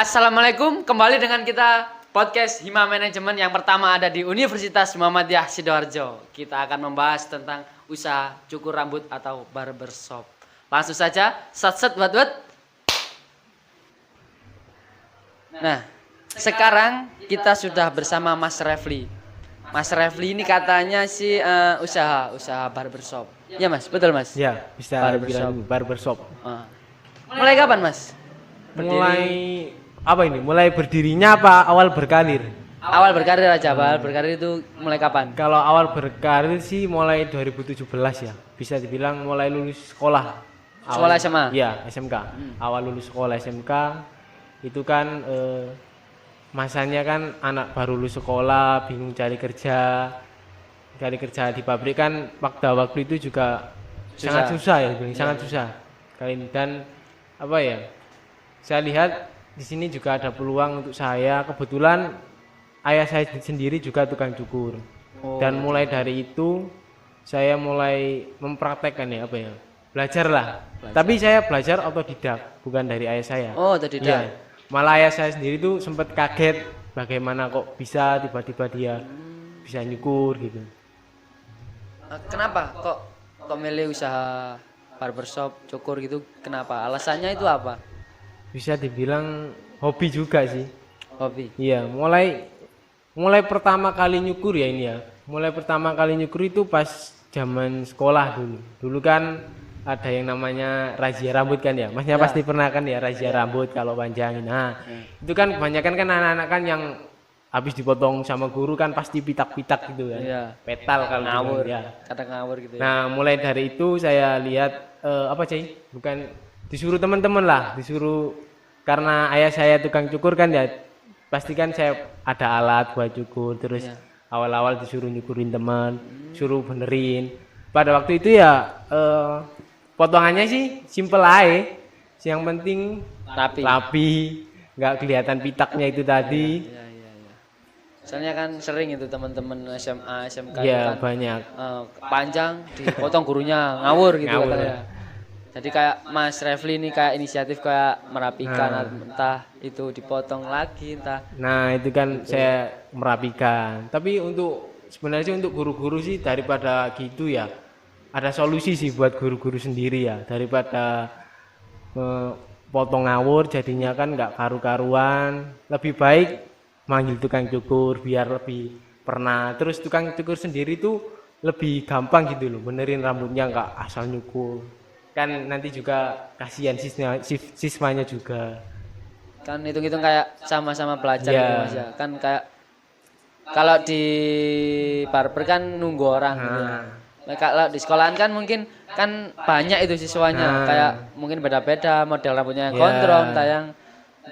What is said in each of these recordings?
Assalamualaikum, kembali dengan kita podcast Hima Manajemen yang pertama ada di Universitas Muhammadiyah Sidoarjo. Kita akan membahas tentang usaha cukur rambut atau barbershop. Langsung saja, set buat. Nah, sekarang kita sudah bersama Mas Refli. Mas Refli ini katanya sih usaha barbershop. Ya Mas, betul Mas? Ya, bisa bilang barbershop. Mulai kapan Mas? Mulai berdirinya apa awal berkarir? Awal berkarir aja, awal berkarir itu mulai kapan? Kalau awal berkarir sih mulai 2017 ya. Bisa dibilang mulai lulus sekolah. Sekolah SMA? Iya, SMK. Awal lulus sekolah SMK itu kan masanya kan anak baru lulus sekolah, bingung cari kerja. Cari kerja di pabrik kan waktu itu juga sangat susah ya, sangat susah. Dan saya lihat di sini juga ada peluang untuk saya. Kebetulan ayah saya sendiri juga tukang cukur. Dan mulai dari itu saya mulai mempraktekkan belajar lah. Tapi saya belajar otodidak, bukan dari ayah saya. Oh, otodidak. Ya. Malah ayah saya sendiri tuh sempat kaget bagaimana kok bisa tiba-tiba dia bisa nyukur gitu. Kenapa kok milih usaha barbershop, cukur gitu? Kenapa? Alasannya itu apa? Bisa dibilang hobi juga sih. Hobi. Iya, mulai pertama kali nyukur ya ini ya. Mulai pertama kali nyukur itu pas zaman sekolah dulu. Dulu kan ada yang namanya razia rambut kan ya. Masnya pasti pernah kan ya razia rambut kalau panjang. Nah, itu kan kebanyakan kan anak-anak kan yang habis dipotong sama guru kan pasti pitak-pitak gitu kan. Iya. Petal kalau ngawur ya. Kadang ngawur gitu ya. Nah, mulai dari itu saya lihat disuruh teman-teman lah, karena ayah saya tukang cukur kan ya, pastikan saya ada alat buat cukur. Terus awal-awal disuruh nyukurin teman, suruh benerin. Pada waktu itu ya potongannya sih simple aja, yang penting rapi, nggak kelihatan pitaknya itu tadi. Iya. Soalnya kan sering itu teman-teman SMA, SMK ya, kan banyak panjang dipotong gurunya ngawur gitu katanya. Jadi kayak Mas Refli ini kayak inisiatif kayak merapikan, entah itu dipotong lagi entah. Nah, itu kan gitu. Saya merapikan. Tapi sebenarnya untuk guru-guru sih daripada gitu ya, ada solusi sih buat guru-guru sendiri ya, daripada potong ngawur jadinya kan nggak karu-karuan. Lebih baik manggil tukang cukur biar lebih pernah. Terus tukang cukur sendiri tuh lebih gampang gitu loh, benerin rambutnya, nggak asal nyukur. Kan nanti juga kasihan siswanya juga. Kan hitung-hitung kayak sama-sama belajar gitu Mas ya. Kan kayak kalau di barber kan nunggu orang gitu ya. Kalau di sekolahan kan mungkin kan banyak itu siswanya, kayak mungkin beda-beda model rambutnya yang gondrong,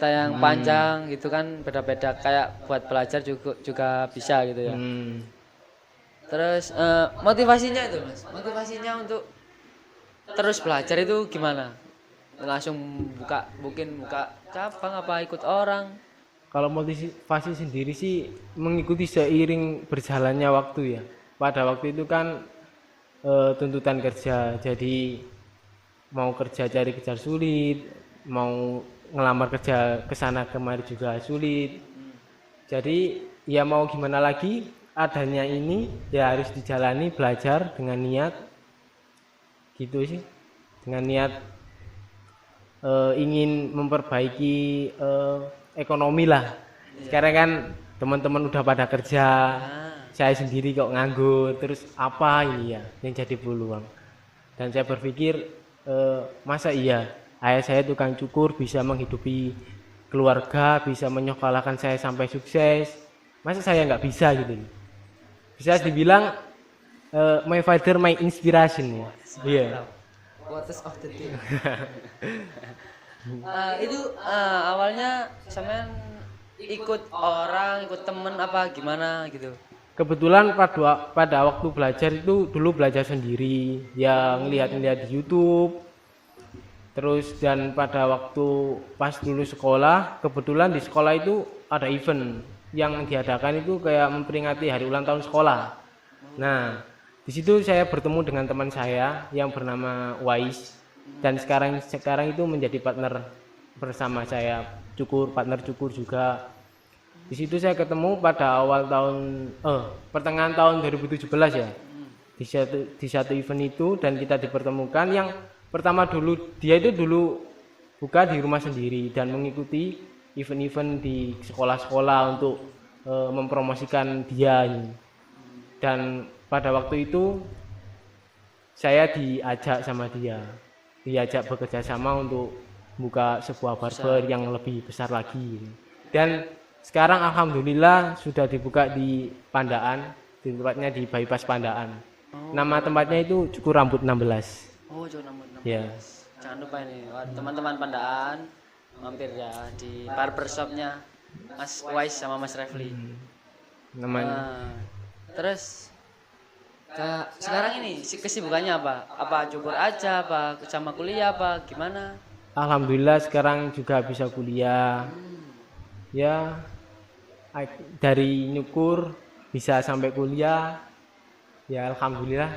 tayang panjang gitu kan beda-beda, kayak buat belajar juga bisa gitu ya. Terus motivasinya itu Mas, motivasinya untuk terus belajar itu gimana? Langsung buka cabang apa ikut orang? Kalau motivasi sendiri sih mengikuti seiring berjalannya waktu ya. Pada waktu itu kan tuntutan kerja, jadi mau kerja cari kerja sulit, mau ngelamar kerja kesana kemari juga sulit. Jadi ya mau gimana lagi, adanya ini ya harus dijalani, belajar dengan niat gitu sih, dengan niat ingin memperbaiki ekonomi lah. Sekarang kan teman-teman udah pada kerja, saya sendiri kok nganggur, terus apa ini ya yang jadi peluang. Dan saya berpikir masa iya ayah saya tukang cukur bisa menghidupi keluarga, bisa menyekolahkan saya sampai sukses, masa saya nggak bisa gitu. Bisa dibilang my father, my inspiration ya. Iya. Quotes of the day. Itu awalnya sampean ikut temen apa gimana gitu? Kebetulan pada waktu belajar itu dulu belajar sendiri, yang lihat-lihat di YouTube. Terus dan pada waktu pas dulu sekolah, kebetulan di sekolah itu ada event yang diadakan itu kayak memperingati hari ulang tahun sekolah. Nah, di situ saya bertemu dengan teman saya yang bernama Wais, dan sekarang itu menjadi partner bersama saya cukur, partner cukur juga. Di situ saya ketemu pada awal pertengahan tahun 2017 ya. Di satu event itu dan kita dipertemukan. Yang pertama dulu dia itu dulu buka di rumah sendiri dan mengikuti event-event di sekolah-sekolah untuk mempromosikan dia ini. Dan pada waktu itu saya diajak sama dia, diajak bekerja sama untuk buka sebuah barber yang lebih besar lagi. Dan sekarang alhamdulillah sudah dibuka di Pandaan, di tempatnya di Bypass Pandaan. Nama tempatnya itu Cukur Rambut 16. Oh, Cukur Rambut 16. Ya. Jangan lupa ini teman-teman Pandaan mampir ya di barbershopnya Mas Wais sama Mas Refli. Namanya. Terus sekarang ini kesibukannya apa? Apa cukur aja, apa sama kuliah, apa gimana? Alhamdulillah sekarang juga bisa kuliah. Ya, dari nyukur bisa sampai kuliah. Ya alhamdulillah.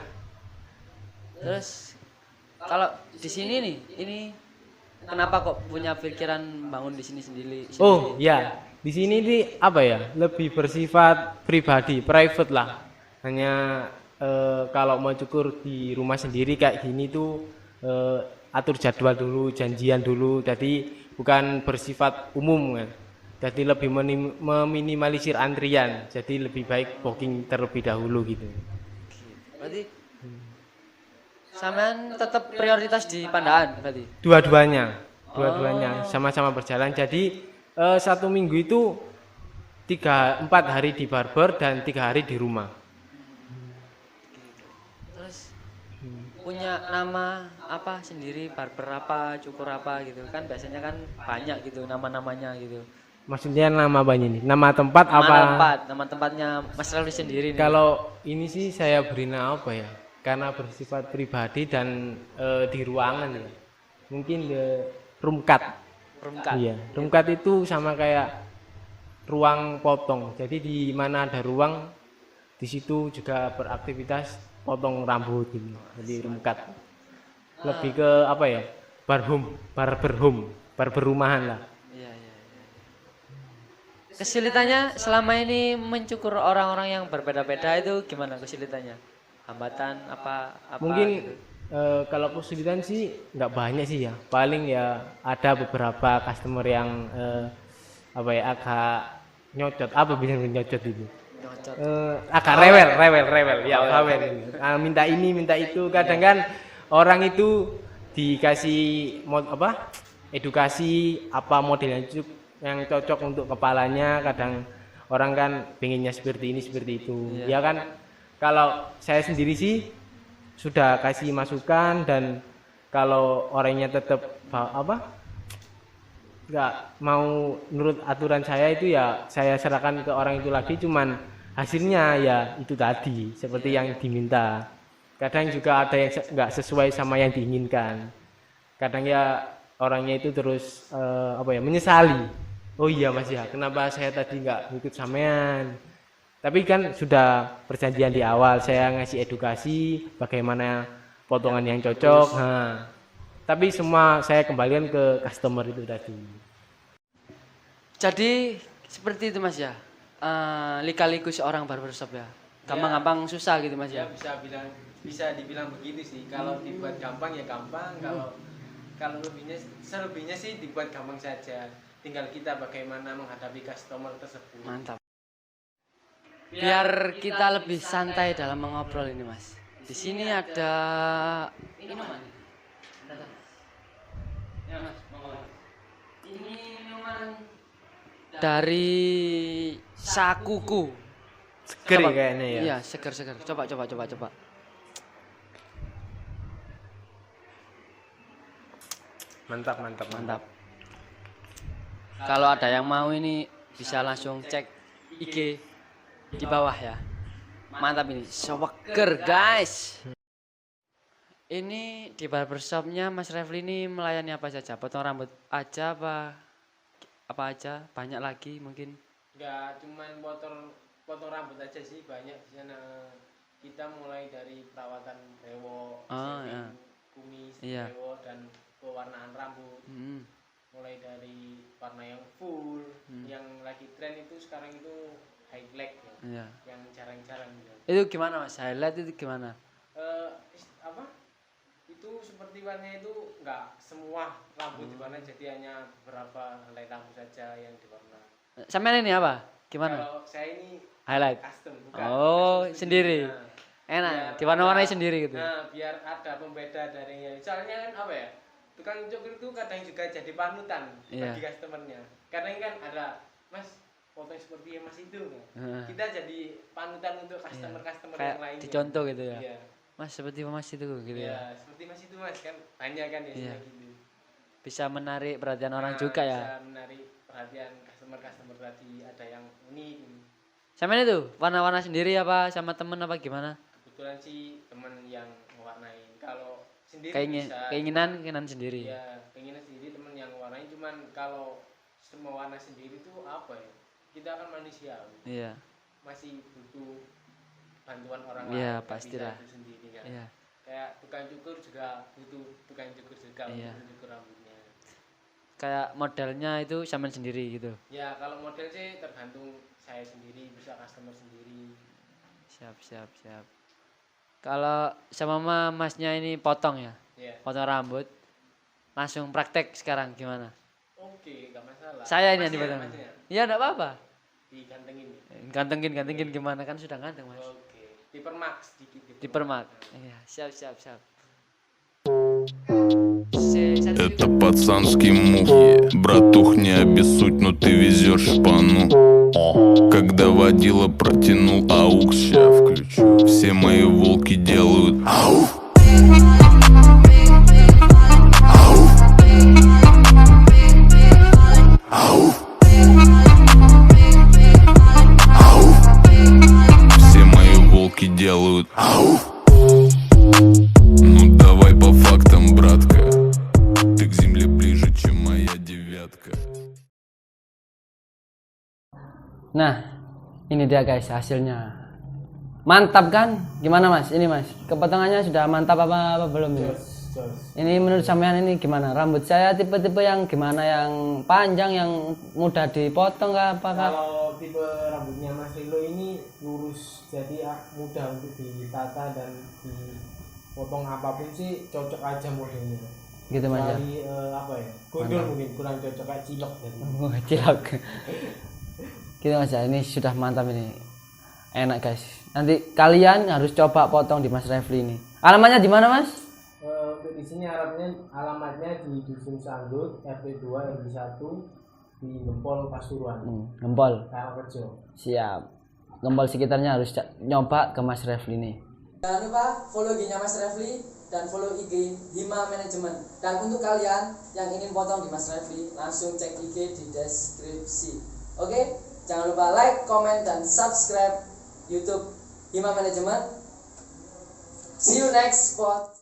Terus kalau di sini nih, ini kenapa kok punya pikiran bangun di sini sendiri? Oh ya, di sini nih apa ya? Lebih bersifat pribadi, private lah. Hanya kalau mau cukur di rumah sendiri kayak gini tuh atur jadwal dulu, janjian dulu. Jadi bukan bersifat umum kan. Jadi lebih meminimalisir antrian. Jadi lebih baik booking terlebih dahulu gitu. Berarti sampean tetap prioritas di Pandaan berarti? Dua-duanya sama-sama berjalan. Jadi 1 minggu itu 4 hari di barber dan 3 hari di rumah. Terus punya nama apa sendiri, barber apa, cukur apa gitu kan? Biasanya kan banyak gitu nama-namanya gitu. Maksudnya nama banyak ini? Nama tempat apa? Nama tempatnya Mas Rafli sendiri nih. Kalau ini sih saya beri nama apa ya? Karena bersifat pribadi dan di ruangan ya. Mungkin room cut. Iya, room cut itu sama kayak ruang potong. Jadi di mana ada ruang, di situ juga beraktivitas potong rambut gitu. Jadi room cut. Lebih ke apa ya? Barber rumahan lah. Iya. Kesulitannya selama ini mencukur orang-orang yang berbeda-beda itu gimana kesulitannya? Hambatan apa mungkin gitu? Kalau kesulitan sih nggak banyak sih ya, paling ya ada beberapa customer yang agak nyocot, apa bilang nyocot itu agak rewel ya, rewel minta ini minta itu. Kadang kan orang itu dikasih edukasi apa model yang cocok untuk kepalanya. Kadang orang kan pengennya seperti ini seperti itu ya kan. Kalau saya sendiri sih sudah kasih masukan, dan kalau orangnya tetap nggak mau nurut aturan saya itu ya saya serahkan ke orang itu lagi. Cuman hasilnya ya itu tadi seperti yang diminta. Kadang juga ada yang nggak sesuai sama yang diinginkan. Kadang ya orangnya itu terus menyesali. Oh iya Mas ya, kenapa saya tadi nggak ikut sampean? Tapi kan sudah perjanjian di awal, saya ngasih edukasi bagaimana potongan yang cocok. Nah, tapi semua saya kembalikan ke customer itu tadi. Jadi seperti itu Mas ya, lika-liku seorang barbershop ya, gampang-gampang susah gitu Mas ya. Bisa dibilang begitu sih. Kalau dibuat gampang ya gampang, kalau selebihnya sih dibuat gampang saja. Tinggal kita bagaimana menghadapi customer tersebut. Mantap. Biar kita lebih santai dalam mengobrol ini Mas. Di sini ada minuman. Ya Mas, ini minuman dari Sakuku. Seger kayaknya ya. Iya, seger. Coba. Mantap. Kalau ada yang mau ini bisa langsung cek IG di bawah ya. Mantap ini, seger guys. Ini di barbershopnya Mas Refli ini melayani apa saja? Potong rambut aja apa aja? Banyak lagi mungkin? Enggak, cuman potong rambut aja sih, banyak di sana. Kita mulai dari perawatan brewok, kumis, brewok dan pewarnaan rambut. mulai dari warna yang full, yang lagi tren itu sekarang itu highlight ya, Iya. yang jarang-jarang gitu. Itu gimana Mas? Highlight itu gimana? Apa? Itu seperti warnanya itu nggak semua rambut diwarna, jadi hanya beberapa helai rambut saja yang diwarna. Sampean ini apa? Gimana? Kalau saya ini Highlight. custom, bukan Oh, custom sendiri. Nah, Enak, biar diwarna-warnai ada- sendiri gitu. Nah, biar ada pembeda darinya. Soalnya kan apa ya? Tukang cukur itu kadang juga jadi panutan Iya. bagi customernya. Karena ini kan ada, Mas, foto seperti Mas itu. Kan? Heeh. Kita jadi panutan untuk customer-customer Kayak yang lainnya. dicontoh gitu ya. Iya. Mas seperti Mas itu gitu Iya, ya. seperti Mas itu Mas kan banyak kan ya Iya. gitu. Bisa menarik perhatian orang Nah, juga ya. Bisa menarik perhatian customer tadi, ada yang unik. Sampean itu warna-warna sendiri apa sama temen apa gimana? Kebetulan sih teman yang mewarnain. Kalau sendiri bisa. Keinginan sendiri. Ya, keinginan sendiri teman yang mewarnain. Cuman kalau semua warna sendiri itu apa ya? Kita kan manusia. Iya. Masih butuh bantuan orang Iya, lain. Nggak pastilah. bisa itu sendiri kan. Iya. Kayak tukang cukur juga butuh tukang cukur juga Iya. untuk cukur rambutnya. Kayak modelnya itu sampean sendiri gitu. Ya, kalau model sih tergantung saya sendiri, bisa customer sendiri. Siap. Kalau sama masnya ini potong ya. Ya. Potong rambut. Langsung praktek sekarang gimana? Oke, nggak masalah. Saya ini yang Masnya, dipotong. masnya. Iya, enggak apa-apa. Digantengin. Gantengin gimana kan sudah ganteng, Mas. Oke, dipermak sedikit. Dipermak. Iya, siap. Это пацанские мухи. Братух, не обессудь, но ты везешь шпану. Когда водила протянул аукс, ща включу. Все мои волки делают ауф. Все мои волки делают ауф. Ну давай по фактам, братка. Ты к земле ближе, чем моя девятка. Nah, ini dia guys hasilnya. Mantap kan? Gimana Mas? Ini Mas, kepotongannya sudah mantap apa belum ini? Ini menurut sampean ini gimana? Rambut saya tipe-tipe yang gimana? Yang panjang, yang mudah dipotong kah? Apakah? Kalau tipe rambutnya Mas Rilo ini lurus, jadi mudah untuk ditata dan dipotong apapun sih cocok aja modelnya. Gitu Mas ya? Kecuali apa ya? Gondol mungkin kurang cocok, kayak cilok jadi. Oh, cilok. Gitu Mas ya, ini sudah mantap ini. Enak guys. Nanti kalian harus coba potong di Mas Refli ini. Alamatnya di mana Mas? Untuk di sini alamatnya di Dusun Sanggut, RT 2 RW 1 di Gempol Pasuruan. Gempol. Karangrejo. Siap. Gempol sekitarnya harus nyoba ke Mas Refli ini. Jangan lupa follow IG-nya Mas Refli dan follow IG Hima Management. Dan untuk kalian yang ingin potong di Mas Refli, langsung cek IG di deskripsi. Oke? Jangan lupa like, comment, dan subscribe YouTube Hima Management. See you next spot.